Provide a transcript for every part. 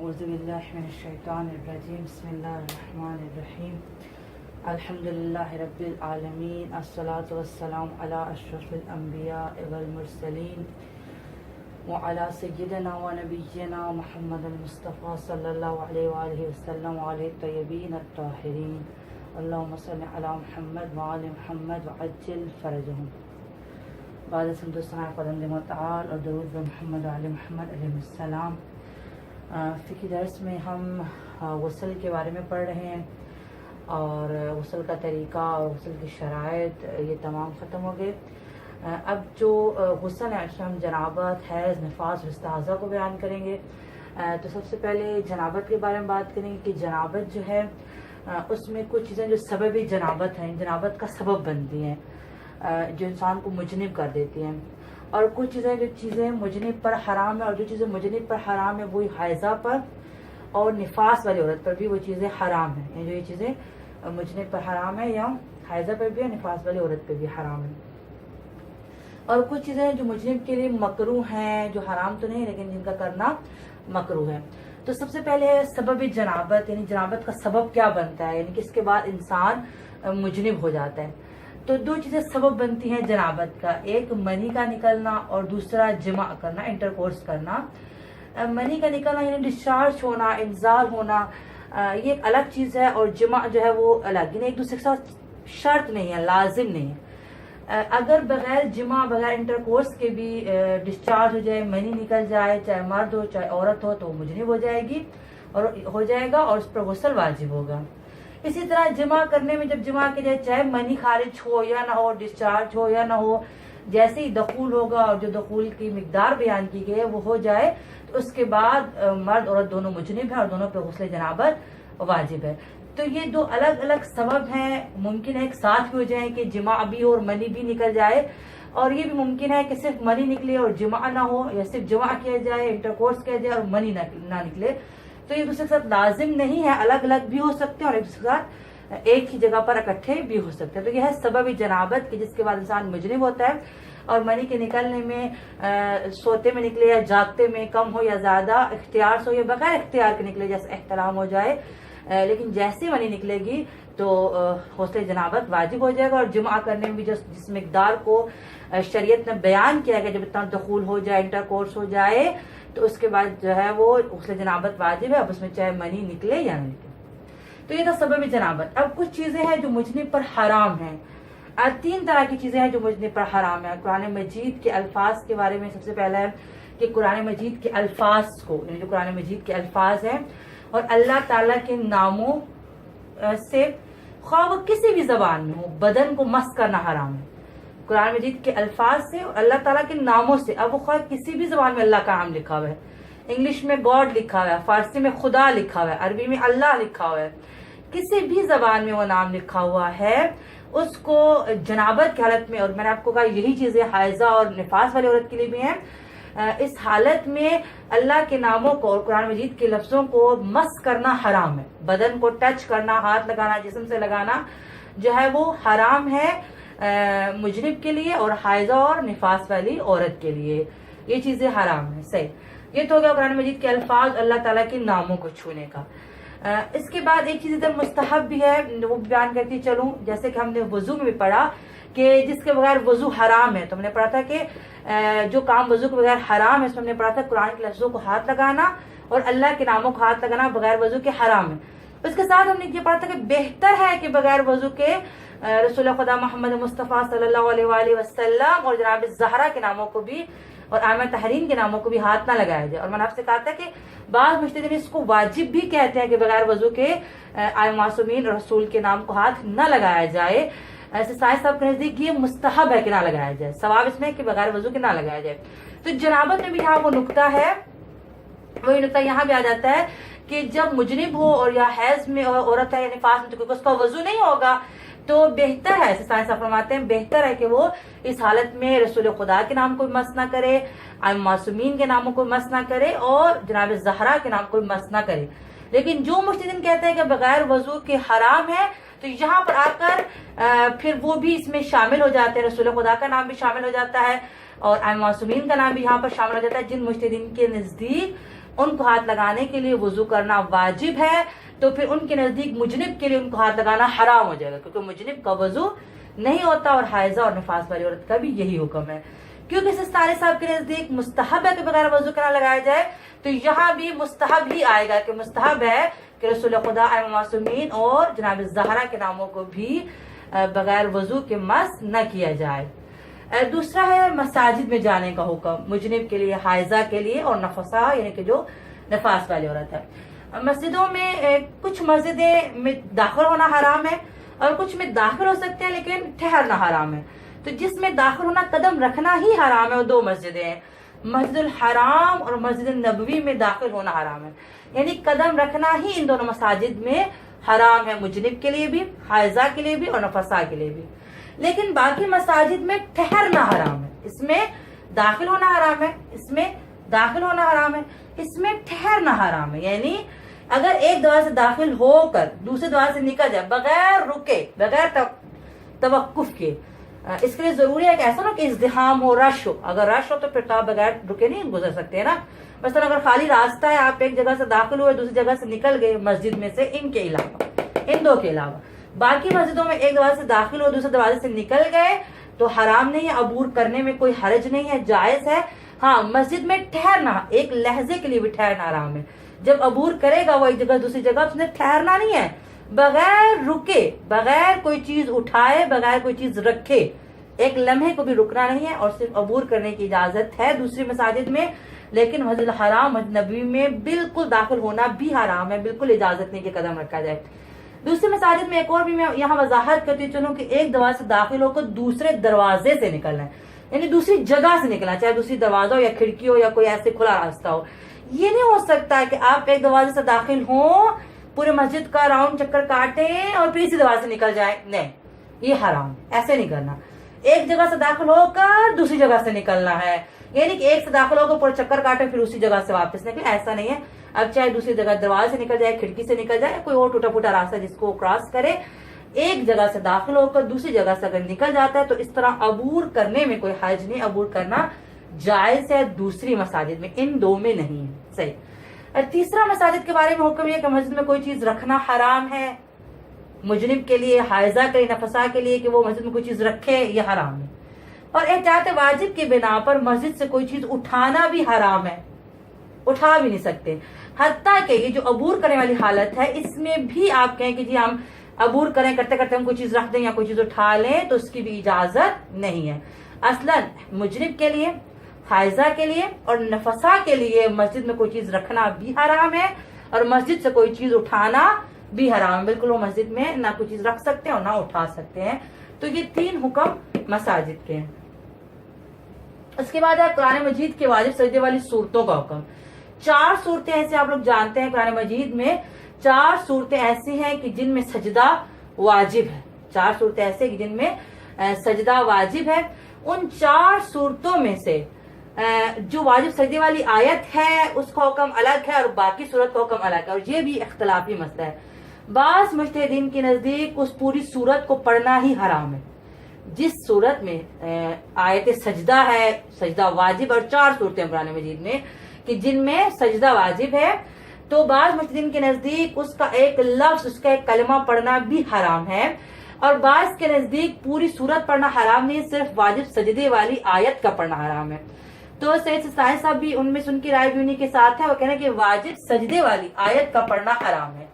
اعوذ باللہ من الشیطان الرجیم بسم اللہ الرحمن الرحیم الحمدللہ رب العالمین الصلاۃ والسلام علی اشرف الانبیاء والمرسلین وعلی سیدنا و نبینا محمد المصطفیٰ صلی اللہ علیہ وآلہ وسلم وعلی الطیبین الطاہرین اللہم صل علی محمد وآل محمد وعجل فرجہم۔ بعد سمدستان قدم متعال اور درود محمد وآل محمد علیہ السلام۔ فقہی درس میں ہم غسل کے بارے میں پڑھ رہے ہیں اور غسل کا طریقہ اور غسل کی شرائط یہ تمام ختم ہو گئے۔ اب جو غسل ہے اس میں ہم جنابت، حیض، نفاس اور استحاضہ کو بیان کریں گے۔ تو سب سے پہلے جنابت کے بارے میں بات کریں گے کہ جنابت جو ہے اس میں کچھ چیزیں جو سبب جنابت ہیں، جنابت کا سبب بنتی ہیں، جو انسان کو مجنب کر دیتی ہیں، اور کچھ چیزیں مجنب پر حرام ہے، اور جو چیزیں مجنب پر حرام ہے وہی حائضہ پر اور نفاس والی عورت پر بھی وہ چیزیں حرام ہیں، یعنی جو یہ چیزیں مجنب پر حرام ہے یا حائضہ پر بھی ہے، نفاس والی عورت پر بھی حرام ہے۔ اور کچھ چیزیں جو مجنب کے لیے مکروہ ہیں، جو حرام تو نہیں لیکن جن کا کرنا مکروہ ہے۔ تو سب سے پہلے ہے سبب جنابت، یعنی جنابت کا سبب کیا بنتا ہے، یعنی کہ اس کے بعد انسان مجنب ہو جاتا ہے۔ تو دو چیزیں سبب بنتی ہیں جنابت کا، ایک منی کا نکلنا اور دوسرا جمع کرنا، انٹرکورس کرنا۔ منی کا نکلنا یعنی ڈسچارج ہونا، انزال ہونا، یہ ایک الگ چیز ہے، اور جمع جو ہے وہ الگ، یعنی ایک دوسرے کے ساتھ شرط نہیں ہے، لازم نہیں ہے۔ اگر بغیر جمع، بغیر انٹرکورس کے بھی ڈسچارج ہو جائے، منی نکل جائے، چاہے مرد ہو چاہے عورت ہو، تو وہ مجنب ہو جائے گی اور ہو جائے گا اور اس پر غسل واجب ہوگا۔ اسی طرح جمع کرنے میں جب جمع کی جائے، چاہے منی خارج ہو یا نہ ہو، ڈسچارج ہو یا نہ ہو، جیسے ہی دخول ہوگا اور جو دخول کی مقدار بیان کی گئی ہے وہ ہو جائے تو اس کے بعد مرد عورت دونوں مجنب ہیں اور دونوں پہ غسل جنابت واجب ہے۔ تو یہ دو الگ الگ سبب ہیں، ممکن ہے ایک ساتھ بھی ہو جائیں کہ جمع بھی ہو اور منی بھی نکل جائے، اور یہ بھی ممکن ہے کہ صرف منی نکلے اور جمع نہ ہو، یا صرف جمع کیا جائے، انٹرکورس کیا جائے اور منی نہ نکلے۔ تو یہ دوسرے کے ساتھ لازم نہیں ہے، الگ الگ بھی ہو سکتے ہیں اور ایک دوسرے کے ساتھ ایک ہی جگہ پر اکٹھے بھی ہو سکتے ہیں۔ تو یہ ہے سبب جنابت کہ جس کے بعد انسان مجنب ہوتا ہے، اور منی کے نکلنے میں سوتے میں نکلے یا جاگتے میں، کم ہو یا زیادہ، اختیار سے ہو یا بغیر اختیار کے نکلے، جیسے احتلام ہو جائے، لیکن جیسے منی نکلے گی تو غسل جنابت واجب ہو جائے گا۔ اور جمع کرنے میں بھی جس مقدار کو شریعت نے بیان کیا گیا، جب اتنا دخول ہو جائے، انٹرکورس ہو جائے، تو اس کے بعد جو ہے وہ غسل جنابت واجب ہے، اب اس میں چاہے منی نکلے یا نہ نکلے۔ تو یہ تھا سبب جنابت۔ اب کچھ چیزیں ہیں جو مجنب پر حرام ہیں۔ تین طرح کی چیزیں ہیں جو مجنب پر حرام ہیں۔ قرآن مجید کے الفاظ کے بارے میں سب سے پہلا ہے کہ قرآن مجید کے الفاظ کو، یعنی جو قرآن مجید کے الفاظ ہیں اور اللہ تعالیٰ کے ناموں سے، خواہ وہ کسی بھی زبان میں ہو، بدن کو مس کرنا حرام ہے۔ قرآن مجید کے الفاظ سے اور اللہ تعالیٰ کے ناموں سے، اب وہ خواہ کسی بھی زبان میں اللہ کا نام لکھا ہوا ہے، انگلش میں گاڈ لکھا ہوا ہے، فارسی میں خدا لکھا ہوا ہے، عربی میں اللہ لکھا ہوا ہے، کسی بھی زبان میں وہ نام لکھا ہوا ہے، اس کو جنابت کی حالت میں، اور میں نے آپ کو کہا یہی چیزیں حائضہ اور نفاس والی عورت کے لیے بھی ہیں، اس حالت میں اللہ کے ناموں کو اور قرآن مجید کے لفظوں کو مس کرنا حرام ہے۔ بدن کو ٹچ کرنا، ہاتھ لگانا، جسم سے لگانا جو ہے وہ حرام ہے مجنب کے لیے اور حائضہ اور نفاس والی عورت کے لیے، یہ چیزیں حرام ہیں۔ صحیح، یہ تو ہو گیا قرآن مجید کے الفاظ، اللہ تعالیٰ کے ناموں کو چھونے کا۔ اس کے بعد ایک چیز ادھر مستحب بھی ہے، وہ بیان کرتی چلوں، جیسے کہ ہم نے وضو میں بھی پڑھا کہ جس کے بغیر وضو حرام ہے، تو ہم نے پڑھا تھا کہ جو کام وضو کے بغیر حرام ہے، اس میں ہم نے پڑھا تھا قرآن کے لفظوں کو ہاتھ لگانا اور اللہ کے ناموں کو ہاتھ لگانا بغیر وضو کے حرام ہے۔ اس کے ساتھ ہم نے یہ پڑھا تھا کہ بہتر ہے کہ بغیر وضو کے رسول خدا محمد مصطفیٰ صلی اللہ علیہ وآلہ وسلم اور جناب زہرا کے ناموں کو بھی اور آئمہ طاہرین کے ناموں کو بھی ہاتھ نہ لگایا جائے۔ اور میں نے آپ سے کہا تھا کہ بعض مجتہدین اس کو واجب بھی کہتے ہیں کہ بغیر وضو کے آئمہ معصومین اور رسول کے نام کو ہاتھ نہ لگایا جائے۔ ایسے سائنس صاحب کے نزدیک یہ مستحب ہے کہ نہ لگایا جائے، ثواب اس میں کہ بغیر وضو کے نہ لگایا جائے۔ تو جنابت میں بھی یہاں وہ نقطہ ہے، وہی نقطہ یہاں بھی آ جاتا ہے کہ جب مجنب ہو اور یا حیض میں عورت ہے یا نفاس میں، تو کیونکہ اس کا وضو نہیں ہوگا تو بہتر ہے، ایسے سائنس فرماتے ہیں بہتر ہے کہ وہ اس حالت میں رسول خدا کے نام کو مس نہ کرے، معصومین کے ناموں کو مس نہ کرے اور جناب زہرا کے نام کو مس نہ کرے۔ لیکن جو مجتہدین کہتے ہیں کہ بغیر وضو کے حرام ہے، تو یہاں پر آ کر پھر وہ بھی اس میں شامل ہو جاتے ہیں، رسول خدا کا نام بھی شامل ہو جاتا ہے اور معصومین کا نام بھی یہاں پر شامل ہو جاتا ہے، جن مجتہدین کے نزدیک ان کو ہاتھ لگانے کے لیے وضو کرنا واجب ہے، تو پھر ان کے نزدیک مجنب کے لیے ان کو ہاتھ لگانا حرام ہو جائے گا، کیونکہ مجنب کا وضو نہیں ہوتا، اور حائضہ اور نفاس والی عورت کا بھی یہی حکم ہے۔ کیونکہ سستانی صاحب کے نزدیک مستحب ہے کہ بغیر وضو کرنا لگایا جائے، تو یہاں بھی مستحب ہی آئے گا کہ مستحب ہے کہ رسول خدا ائمہ معصومین اور جناب زہرا کے ناموں کو بھی بغیر وضو کے مس نہ کیا جائے۔ دوسرا ہے مساجد میں جانے کا حکم، مجنب کے لیے، حائضہ کے لیے، اور نفسا یعنی کہ جو نفاس والی عورت ہے۔ مسجدوں میں کچھ مسجدیں میں داخل ہونا حرام ہے، اور کچھ میں داخل ہو سکتے ہیں لیکن ٹھہرنا حرام ہے۔ تو جس میں داخل ہونا، قدم رکھنا ہی حرام ہے، وہ دو مسجدیں ہیں، مسجد الحرام اور مسجد النبوی میں داخل ہونا حرام ہے، یعنی قدم رکھنا ہی ان دونوں مساجد میں حرام ہے، مجنب کے لیے بھی، حائضہ کے لیے بھی، اور نفسا کے لیے بھی۔ لیکن باقی مساجد میں ٹھہرنا حرام ہے، اس میں داخل ہونا حرام ہے، اس میں داخل ہونا حرام ہے، اس میں ٹھہرنا حرام ہے، یعنی اگر ایک دوار سے داخل ہو کر دوسرے دوار سے نکل جائے بغیر رکے، بغیر توقف کے، اس کے لیے ضروری ہے کہ ایسا نہ کہ ازدحام ہو، رش ہو، اگر رش ہو تو پھر تو آپ بغیر رکے نہیں گزر سکتے ہیں نا۔ مثلا اگر خالی راستہ ہے، آپ ایک جگہ سے داخل ہوئے دوسری جگہ سے نکل گئے مسجد میں سے، ان کے علاوہ، ان دو کے علاوہ باقی مسجدوں میں ایک دروازے سے داخل ہوئے دوسرے دروازے سے نکل گئے تو حرام نہیں ہے، عبور کرنے میں کوئی حرج نہیں ہے، جائز ہے۔ ہاں، مسجد میں ٹھہرنا، ایک لہجے کے لیے بھی ٹھہرنا حرام ہے۔ جب عبور کرے گا وہ ایک جگہ دوسری جگہ، اس نے ٹھہرنا نہیں ہے، بغیر رکے، بغیر کوئی چیز اٹھائے، بغیر کوئی چیز رکھے، ایک لمحے کو بھی رکنا نہیں ہے، اور صرف عبور کرنے کی اجازت ہے دوسری مساجد میں۔ لیکن مسجد الحرام، مسجد نبوی میں بالکل داخل ہونا بھی حرام ہے، بالکل اجازت نہیں کہ قدم رکھا جائے۔ دوسری مساجد میں ایک اور بھی میں یہاں وضاحت کرتی چلوں کہ ایک دروازے سے داخل ہو کر دوسرے دروازے سے نکلنا ہے، یعنی دوسری جگہ سے نکلنا، چاہے دوسری دروازہ ہو یا کھڑکی ہو یا کوئی ایسے کھلا راستہ ہو۔ یہ نہیں ہو سکتا کہ آپ ایک دروازے سے داخل ہوں، پورے مسجد کا راؤنڈ چکر کاٹیں اور پھر اسی دروازے سے نکل جائیں، نہیں، یہ حرام، ایسے نہیں کرنا۔ ایک جگہ سے داخل ہو کر دوسری جگہ سے نکلنا ہے، یعنی کہ ایک سے داخل ہو کر پورا چکر کاٹے پھر اسی جگہ سے واپس نکلے، ایسا نہیں ہے۔ اب چاہے دوسری جگہ دروازے سے نکل جائے، کھڑکی سے نکل جائے، کوئی اور ٹوٹا پھوٹا راستہ جس کو کراس کرے، ایک جگہ سے داخل ہو کر دوسری جگہ سے اگر نکل جاتا ہے تو اس طرح عبور کرنے میں کوئی حرج نہیں، عبور کرنا جائز ہے دوسری مساجد میں، ان دو میں نہیں ہے، صحیح۔ اور تیسرا مساجد کے بارے میں حکم یہ کہ مسجد میں کوئی چیز رکھنا حرام ہے، مجنب کے لیے، حائضہ کے لیے، نفسا کے لیے کہ وہ مسجد میں کوئی چیز رکھے، یہ حرام ہے۔ اور احتیاط واجب کی بنا پر مسجد سے کوئی چیز اٹھانا بھی حرام ہے، اٹھا بھی نہیں سکتے، حتیٰ کہ یہ جو عبور کرنے والی حالت ہے اس میں بھی آپ کہیں کہ جی ہم عبور کریں، کرتے کرتے ہم کوئی چیز رکھ دیں یا کوئی چیز اٹھا لیں تو اس کی بھی اجازت نہیں ہے۔ اصلاً مجنب کے لیے، حائضہ کے لیے اور نفسا کے لیے مسجد میں کوئی چیز رکھنا بھی حرام ہے، اور مسجد سے کوئی چیز اٹھانا بھی حرام ہے، بالکل وہ مسجد میں نہ کوئی چیز رکھ سکتے ہیں اور نہ اٹھا سکتے ہیں۔ تو یہ تین حکم مساجد کے ہیں۔ اس کے بعد ہے قرآن مجید کے واجب سجدے والی صورتوں کا حکم۔ 4 صورتیں ایسے آپ لوگ جانتے ہیں قرآن مجید میں 4 صورتیں ایسی ہیں کہ جن میں سجدہ واجب ہے، 4 صورتیں ایسے کہ جن میں سجدہ واجب ہے۔ ان 4 صورتوں میں سے جو واجب سجدے والی آیت ہے اس کا حکم الگ ہے اور باقی صورت کا حکم الگ ہے، اور یہ بھی اختلافی مسئلہ ہے۔ بعض مجتہدین کے نزدیک اس پوری صورت کو پڑھنا ہی حرام ہے، جس صورت میں آیت سجدہ ہے، سجدہ واجب، اور 4 صورتیں قرآن مجید میں کہ جن میں سجدہ واجب ہے، تو بعض مجتہدین کے نزدیک اس کا ایک لفظ، اس کا ایک کلمہ پڑھنا بھی حرام ہے، اور بعض کے نزدیک پوری صورت پڑھنا حرام نہیں، صرف واجب سجدے والی آیت کا پڑھنا حرام ہے۔ تو سید سائن صاحب بھی ان میں سے ان کی رائے بھی انہی کے ساتھ ہے، وہ کہہ رہے ہیں کہ واجب سجدے والی آیت کا پڑھنا حرام ہے،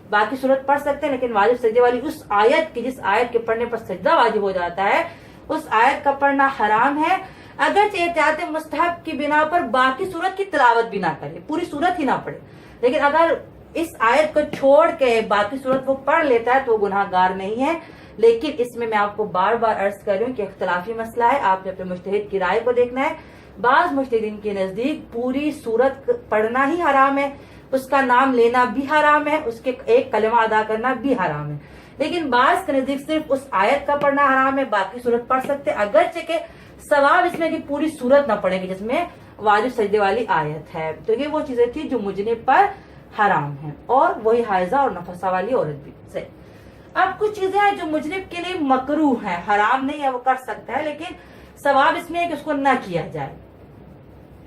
باقی صورت پڑھ سکتے ہیں لیکن واجب سجدے والی اس آیت کی جس آیت کے پڑھنے پر سجدہ واجب ہو جاتا ہے اس آیت کا پڑھنا حرام ہے، اگرچہ احتیاط مستحب کی بنا پر باقی صورت کی تلاوت بھی نہ کرے، پوری صورت ہی نہ پڑھے، لیکن اگر اس آیت کو چھوڑ کے باقی صورت وہ پڑھ لیتا ہے تو وہ گناہ گار نہیں ہے۔ لیکن اس میں آپ کو بار بار عرض کر رہی ہوں کہ اختلافی مسئلہ ہے، آپ نے اپنے مجتہد کی رائے کو دیکھنا ہے۔ بعض مجتہدین کے نزدیک پوری صورت پڑھنا ہی حرام ہے، اس کا نام لینا بھی حرام ہے، اس کے ایک کلمہ ادا کرنا بھی حرام ہے، لیکن بعض کے نزدیک صرف اس آیت کا پڑھنا حرام ہے، باقی صورت پڑھ سکتے، اگرچہ کہ ثواب اس میں کہ پوری صورت نہ پڑھیں گے جس میں واجب سجدے والی آیت ہے۔ تو یہ وہ چیزیں تھی جو مجنب پر حرام ہیں، اور وہی حائضہ اور نفسا والی عورت بھی سے۔ اب کچھ چیزیں ہیں جو مجنب کے لیے مکروہ ہیں، حرام نہیں ہے، وہ کر سکتا ہے لیکن ثواب اس میں ہے کہ اس کو نہ کیا جائے۔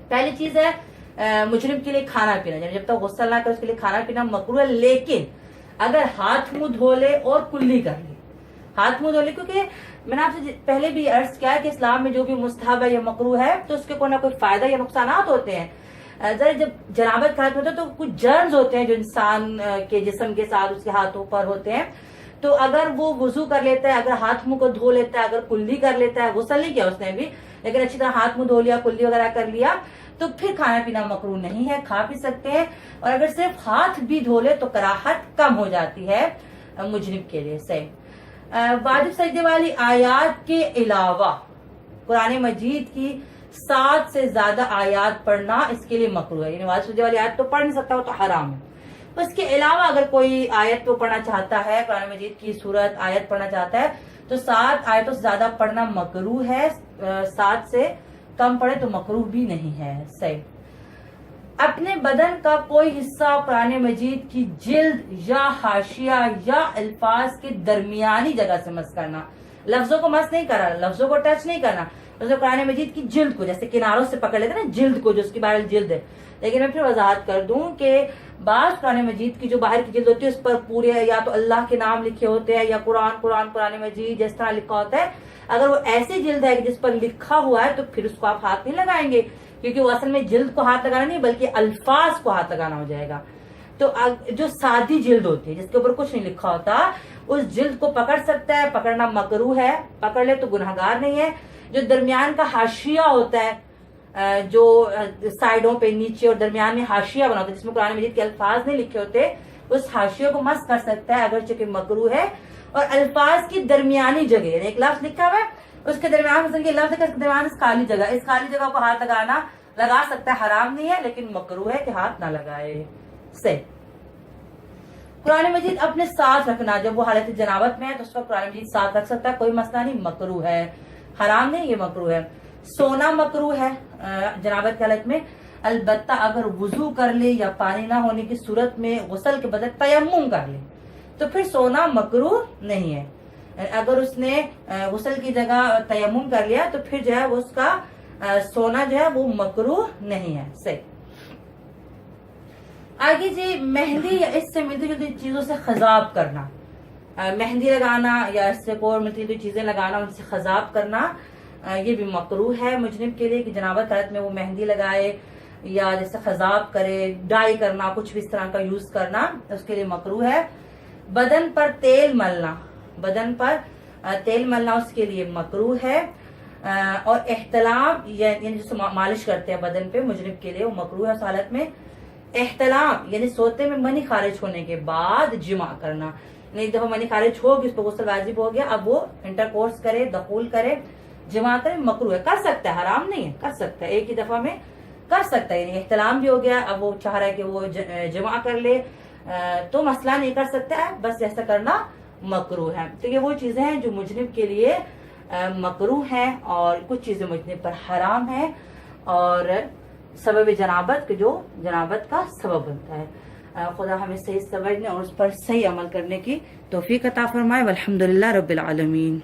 پہلی چیز ہے مجرم کے لیے کھانا پینا، یعنی جب تک غسل نہ کرے اس کے لیے کھانا پینا مکروہ ہے، لیکن اگر ہاتھ منہ دھو لے اور کلی کر لے، ہاتھ منہ دھو لے، کیونکہ میں نے آپ سے پہلے بھی عرض کیا ہے کہ اسلام میں جو بھی مستحب ہے یا مکروہ ہے تو اس کے کوئی نہ کوئی فائدہ یا نقصانات ہوتے ہیں۔ ذرا جب جنابت کا ہوتا ہے تو کچھ جرمز ہوتے ہیں جو انسان کے جسم کے ساتھ اس کے ہاتھوں پر ہوتے ہیں، تو اگر وہ وضو کر لیتا ہے، اگر ہاتھ منہ کو دھو لیتا ہے، اگر کلی کر لیتا ہے، غسل نہیں کیا اس نے بھی لیکن اچھی طرح ہاتھ منہ دھو لیا، کلی وغیرہ کر لیا، تو پھر کھانا پینا مکروہ نہیں ہے، کھا پی سکتے ہیں۔ اور اگر صرف ہاتھ بھی دھو لے تو کراہت کم ہو جاتی ہے مجرم کے لیے۔ صحیح۔ واجب سجدے والی آیات کے علاوہ قرآن مجید کی 7 سے زیادہ آیات پڑھنا اس کے لیے مکروہ ہے، یعنی واجب سجدے والی آیت تو پڑھ نہیں سکتا، وہ تو حرام ہے۔ اس کے علاوہ اگر کوئی آیت کو پڑھنا چاہتا ہے، قرآن مجید کی سورت آیت پڑھنا چاہتا ہے تو 7 آیتوں سے زیادہ پڑھنا مکروہ ہے، 7 سے کم پڑھے تو مکروہ بھی نہیں ہے۔ صحیح۔ اپنے بدن کا کوئی حصہ قرآن مجید کی جلد یا حاشیہ یا الفاظ کے درمیانی جگہ سے مس کرنا، لفظوں کو مس نہیں کرنا، لفظوں کو ٹچ نہیں کرنا، قرآن مجید کی جلد کو جیسے کناروں سے پکڑ لیتے نا جلد کو، جو اس کی باہر جلد ہے۔ لیکن میں پھر وضاحت کر دوں کہ بعض قرآن مجید کی جو باہر کی جلد ہوتی ہے اس پر پورے یا تو اللہ کے نام لکھے ہوتے ہیں یا قرآن مجید جس طرح لکھا ہوتا ہے، اگر وہ ایسی جلد ہے کہ جس پر لکھا ہوا ہے تو پھر اس کو آپ ہاتھ نہیں لگائیں گے، کیونکہ وہ اصل میں جلد کو ہاتھ لگانا نہیں بلکہ الفاظ کو ہاتھ لگانا ہو جائے گا۔ تو جو سادی جلد ہوتی ہے جس کے اوپر کچھ نہیں لکھا ہوتا اس جلد کو پکڑ سکتا ہے، پکڑنا مکروہ ہے، پکڑ لے تو گناہگار نہیں ہے۔ جو درمیان کا حاشیہ ہوتا ہے، جو سائڈوں پہ نیچے اور درمیان میں حاشیہ بنا ہوتا ہے جس میں قرآن مجید کے الفاظ نہیں لکھے ہوتے، اس حاشیے کو مس کر سکتا ہے اگرچہ کہ مکروہ ہے۔ اور الفاظ کی درمیانی جگہ، یعنی ایک لفظ لکھا ہوا ہے اس کے درمیان مثلا لفظ لکھا، اس کے درمیان خالی جگہ، اس خالی جگہ کو ہاتھ لگا سکتا ہے، حرام نہیں ہے لیکن مکروہ ہے کہ ہاتھ نہ لگائے۔ صحیح۔ قرآن مجید اپنے ساتھ رکھنا، جب وہ حالت جنابت میں ہے تو اس وقت قرآن مجید ساتھ رکھ سکتا ہے، کوئی مسئلہ نہیں، مکروہ ہے، حرام نہیں، یہ مکروہ ہے۔ سونا مکروہ ہے جنابت کی حالت میں، البتہ اگر وضو کر لے یا پانی نہ ہونے کی صورت میں غسل کے بدلے تیمم کر لے تو پھر سونا مکروہ نہیں ہے۔ اگر اس نے غسل کی جگہ تیمم کر لیا تو پھر جو ہے وہ اس کا سونا جو ہے وہ مکروہ نہیں ہے۔ صحیح۔ آگے جی مہندی یا اس سے ملتی جلتی چیزوں سے خضاب کرنا، مہندی لگانا یا اس سے کوئی ملتی جلتی چیزیں لگانا، ان سے خضاب کرنا، یہ بھی مکروہ ہے مجرم کے لیے کہ جنابت حالت میں وہ مہندی لگائے یا جیسے خضاب کرے، ڈائی کرنا، کچھ بھی اس طرح کا یوز کرنا اس کے لیے مکروہ ہے۔ بدن پر تیل ملنا، بدن پر تیل ملنا اس کے لیے مکروہ ہے۔ اور احتلام یعنی جسے مالش کرتے ہیں بدن پہ، مجرم کے لیے وہ مکروہ ہے اس حالت میں۔ احتلام یعنی سوتے میں منی خارج ہونے کے بعد جمع کرنا، یعنی ایک دفعہ منی خارج ہوگی اس پہ غسل واجب ہو گیا، اب وہ انٹر کورس کرے، دخول کرے، جمع کرے، مکروہ ہے، کر سکتا ہے، حرام نہیں ہے، کر سکتا ہے، ایک ہی دفعہ میں کر سکتا ہے، یعنی احتلام بھی ہو گیا، اب وہ چاہ رہا ہے کہ وہ جمع کر لے تو مسئلہ نہیں، کر سکتا ہے، بس ایسا کرنا مکروہ ہے۔ تو یہ وہ چیزیں ہیں جو مجرم کے لیے مکروہ ہیں، اور کچھ چیزیں مجرم پر حرام ہیں اور سبب جنابت جو جنابت کا سبب بنتا ہے۔ خدا ہمیں صحیح سمجھنے اور اس پر صحیح عمل کرنے کی توفیق عطا فرمائے، والحمدللہ رب العالمین۔